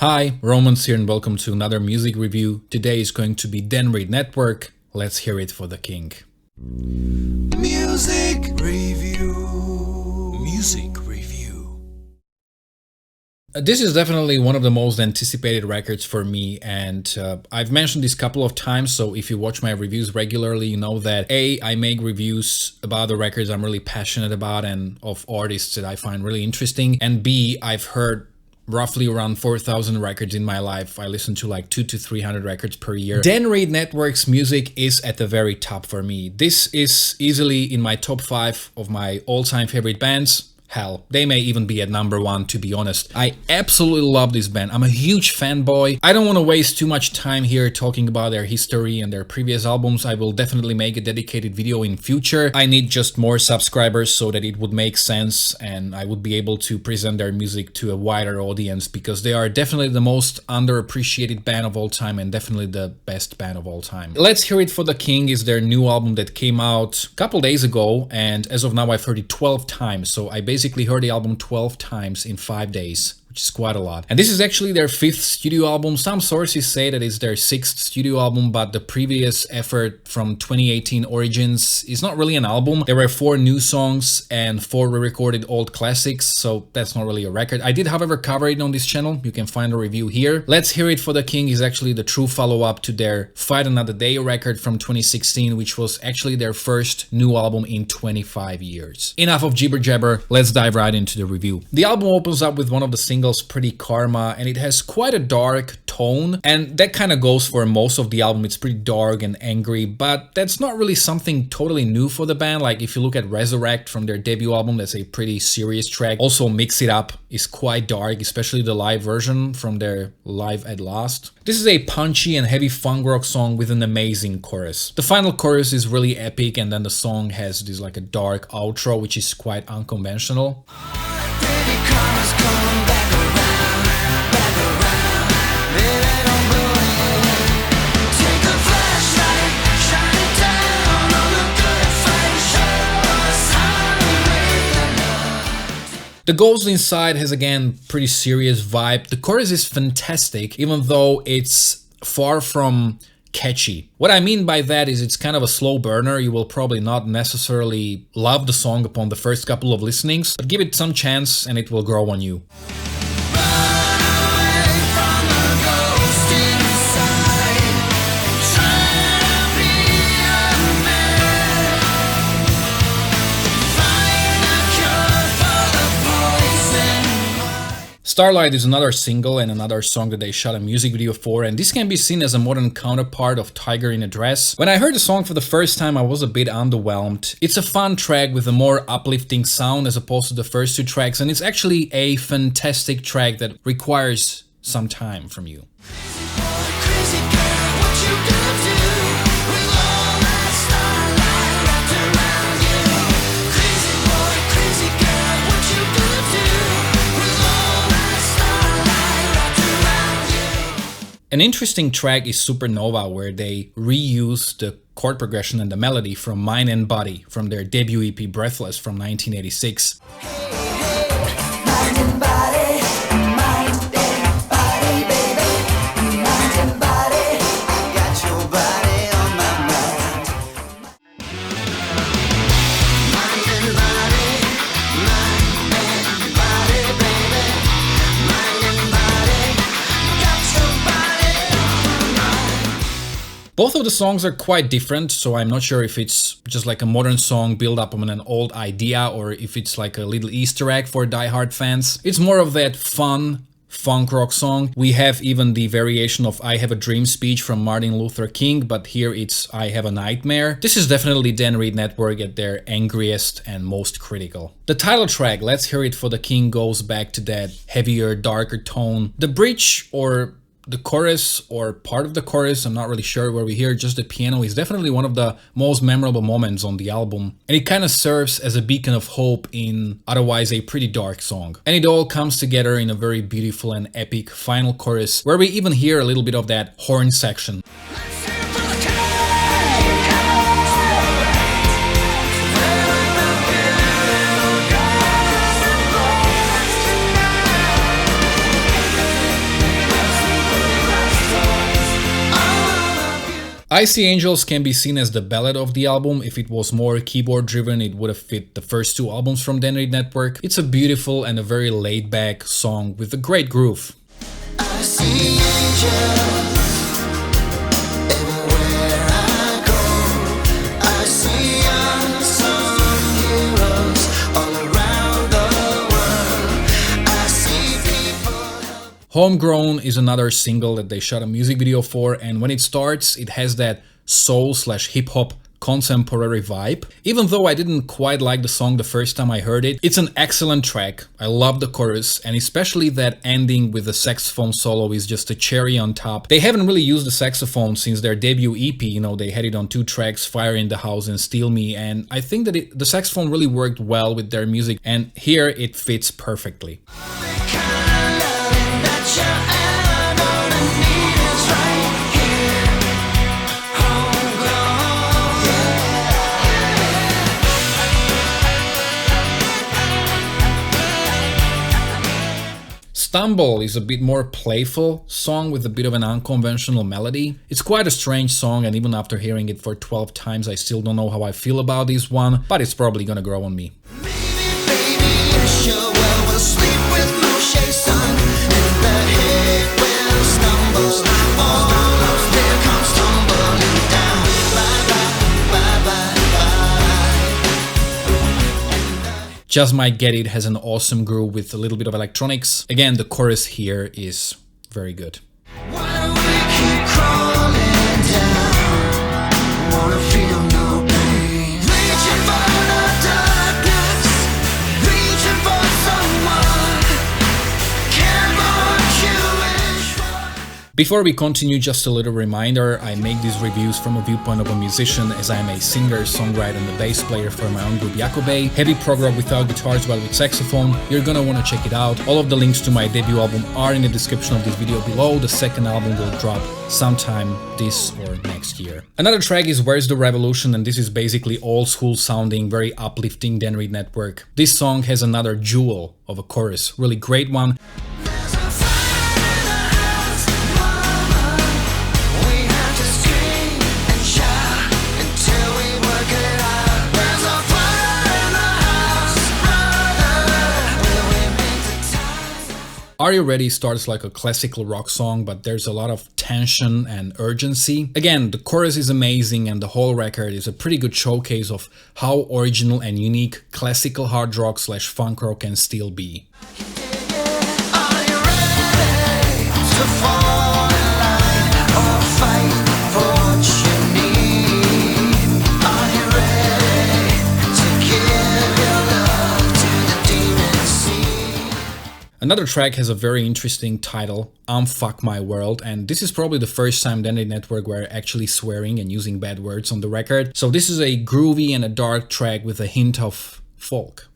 Hi, Romans here and welcome to another music review. Today is going to be Dan Reed Network. Let's hear it for the king. Music review. Music review. This is definitely one of the most anticipated records for me, and I've mentioned this a couple of times, so if you watch my reviews regularly, you know that A, I make reviews about the records I'm really passionate about and of artists that I find really interesting, and B, I've heard roughly around 4,000 records in my life. I listen to like 200 to 300 records per year. Dan Reed Network's music is at the very top for me. This is easily in my top 5 of my all-time favorite bands. Hell, they may even be at number 1, to be honest. I absolutely love this band. I'm a huge fanboy. I don't want to waste too much time here talking about their history and their previous albums. I will definitely make a dedicated video in future. I need just more subscribers so that it would make sense and I would be able to present their music to a wider audience, because they are definitely the most underappreciated band of all time and definitely the best band of all time. Let's Hear It for the King is their new album that came out a couple days ago, and as of now I've heard it 12 times, so I basically heard the album 12 times in 5 days, which is quite a lot. And this is actually their 5th studio album. Some sources say that it's their 6th studio album, but the previous effort from 2018 Origins is not really an album. There were 4 new songs and 4 re-recorded old classics, so that's not really a record. I did, however, cover it on this channel. You can find a review here. Let's Hear It for the King is actually the true follow-up to their Fight Another Day record from 2016, which was actually their first new album in 25 years. Enough of jibber jabber, let's dive right into the review. The album opens up with one of the singles, Pretty Karma, and it has quite a dark tone, and that kind of goes for most of the album. It's pretty dark and angry, but that's not really something totally new for the band. Like if you look at Resurrect from their debut album, that's a pretty serious track. Also Mix It Up is quite dark, especially the live version from their Live at Last. This is a punchy and heavy funk rock song with an amazing chorus. The final chorus is really epic, and then the song has this like a dark outro, which is quite unconventional. The Ghost Inside has again pretty serious vibe. The chorus is fantastic, even though it's far from catchy. What I mean by that is it's kind of a slow burner. You will probably not necessarily love the song upon the first couple of listenings, but give it some chance and it will grow on you. Starlight is another single and another song that they shot a music video for, and this can be seen as a modern counterpart of Tiger in a Dress. When I heard the song for the first time, I was a bit underwhelmed. It's a fun track with a more uplifting sound as opposed to the first 2 tracks, and it's actually a fantastic track that requires some time from you. An interesting track is Supernova, where they reuse the chord progression and the melody from Mind and Body from their debut EP Breathless from 1986. Both of the songs are quite different, so I'm not sure if it's just like a modern song built up on an old idea or if it's like a little Easter egg for die-hard fans. It's more of that fun funk rock song. We have even the variation of I Have a Dream speech from Martin Luther King, but here it's I Have a Nightmare. This is definitely Dan Reed Network at their angriest and most critical. The title track, Let's Hear It for the King, goes back to that heavier, darker tone. The bridge or the chorus or part of the chorus, I'm not really sure, where we hear just the piano, is definitely one of the most memorable moments on the album. And it kind of serves as a beacon of hope in otherwise a pretty dark song. And it all comes together in a very beautiful and epic final chorus, where we even hear a little bit of that horn section. I See Angels can be seen as the ballad of the album. If it was more keyboard driven, it would have fit the first two albums from Denry Network. It's a beautiful and a very laid back song with a great groove. I see angels everywhere I go. I see unsung heroes all around the world. I see people. Homegrown is another single that they shot a music video for, and when it starts, it has that soul/hip-hop contemporary vibe. Even though I didn't quite like the song the first time I heard it, it's an excellent track. I love the chorus, and especially that ending with the saxophone solo is just a cherry on top. They haven't really used the saxophone since their debut EP, you know, they had it on 2 tracks, Fire in the House and Steal Me, and I think that the saxophone really worked well with their music, and here it fits perfectly. Stumble is a bit more playful song with a bit of an unconventional melody. It's quite a strange song, and even after hearing it for 12 times I still don't know how I feel about this one, but it's probably gonna grow on me. Just Might Get It has an awesome groove with a little bit of electronics. Again, the chorus here is very good. Why do we keep crawling down? Wanna feel no pain. Reaching for the darkness, reaching for someone. Can't what you wish for. Before we continue, just a little reminder, I make these reviews from a viewpoint of a musician, as I am a singer, songwriter and a bass player for my own group Jakobe. Heavy prog rock without guitars but with saxophone. You're gonna wanna check it out. All of the links to my debut album are in the description of this video below. The second album will drop sometime this or next year. Another track is Where's the Revolution, and this is basically old school sounding, very uplifting Dan Reed Network. This song has another jewel of a chorus, really great one. There's a fire in the house, mama. We have to scream and shout until we work it out. There's a fire in the house, brother. Will we make the time? Are You Ready starts like a classical rock song, but there's a lot of tension and urgency. Again, the chorus is amazing, and the whole record is a pretty good showcase of how original and unique classical hard rock / funk rock can still be. Are you ready to fall in line or fight for what you need? Are you ready to give your love to the demon sea? Another track has a very interesting title, Fuck My World, and this is probably the first time Dandy Network were actually swearing and using bad words on the record. So this is a groovy and a dark track with a hint of folk.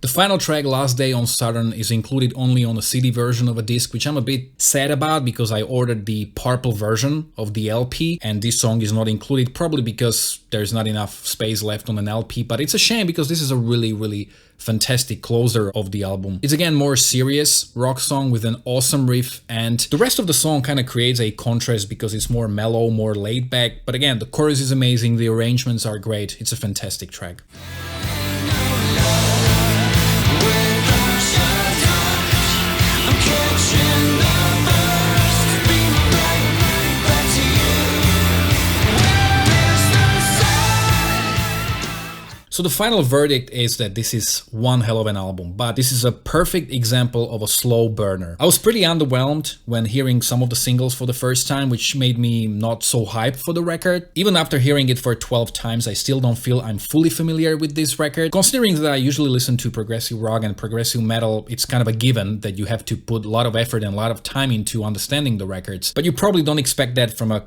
The final track, Last Day on Saturn, is included only on a CD version of a disc, which I'm a bit sad about because I ordered the purple version of the LP and this song is not included, probably because there's not enough space left on an LP, but it's a shame because this is a really fantastic closer of the album. It's again more serious rock song with an awesome riff, and the rest of the song kind of creates a contrast because it's more mellow, more laid back, but again, the chorus is amazing, the arrangements are great, it's a fantastic track. So the final verdict is that this is one hell of an album, but this is a perfect example of a slow burner. I was pretty underwhelmed when hearing some of the singles for the first time, which made me not so hyped for the record. Even after hearing it for 12 times, I still don't feel I'm fully familiar with this record. Considering that I usually listen to progressive rock and progressive metal, it's kind of a given that you have to put a lot of effort and a lot of time into understanding the records. But you probably don't expect that from a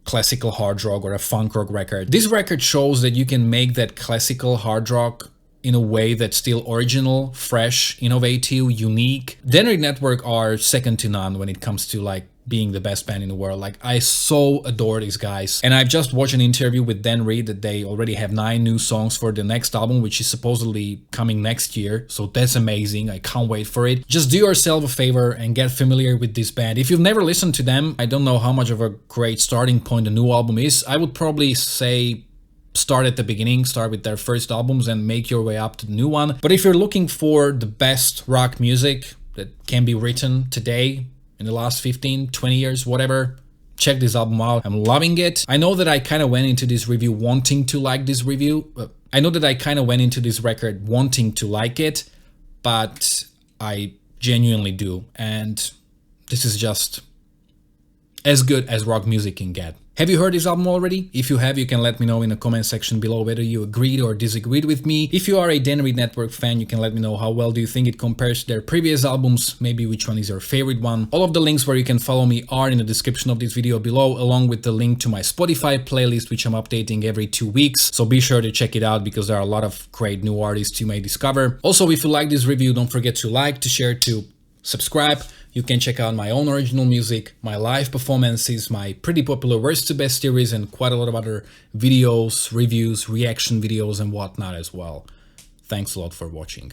classical hard rock or a funk rock record. This record shows that you can make that classical hard rock in a way that's still original, fresh, innovative, unique. Denry Network are second to none when it comes to like being the best band in the world. Like, I so adore these guys. And I've just watched an interview with Dan Reed that they already have 9 new songs for the next album, which is supposedly coming next year. So that's amazing. I can't wait for it. Just do yourself a favor and get familiar with this band. If you've never listened to them, I don't know how much of a great starting point a new album is. I would probably say start at the beginning, start with their first albums and make your way up to the new one. But if you're looking for the best rock music that can be written today, in the last 15, 20 years, whatever, check this album out. I'm loving it. I know that I kind of went into this review wanting to like this review. I know that I kind of went into this record wanting to like it, but I genuinely do. And this is just as good as rock music can get. Have you heard this album already? If you have, you can let me know in the comment section below whether you agreed or disagreed with me. If you are a Dan Reed Network fan, you can let me know how well do you think it compares to their previous albums, maybe which one is your favorite one. All of the links where you can follow me are in the description of this video below, along with the link to my Spotify playlist, which I'm updating every 2 weeks. So be sure to check it out because there are a lot of great new artists you may discover. Also, if you like this review, don't forget to like, to share, to subscribe. You can check out my own original music, my live performances, my pretty popular Worst to Best series, and quite a lot of other videos, reviews, reaction videos and whatnot as well. Thanks a lot for watching.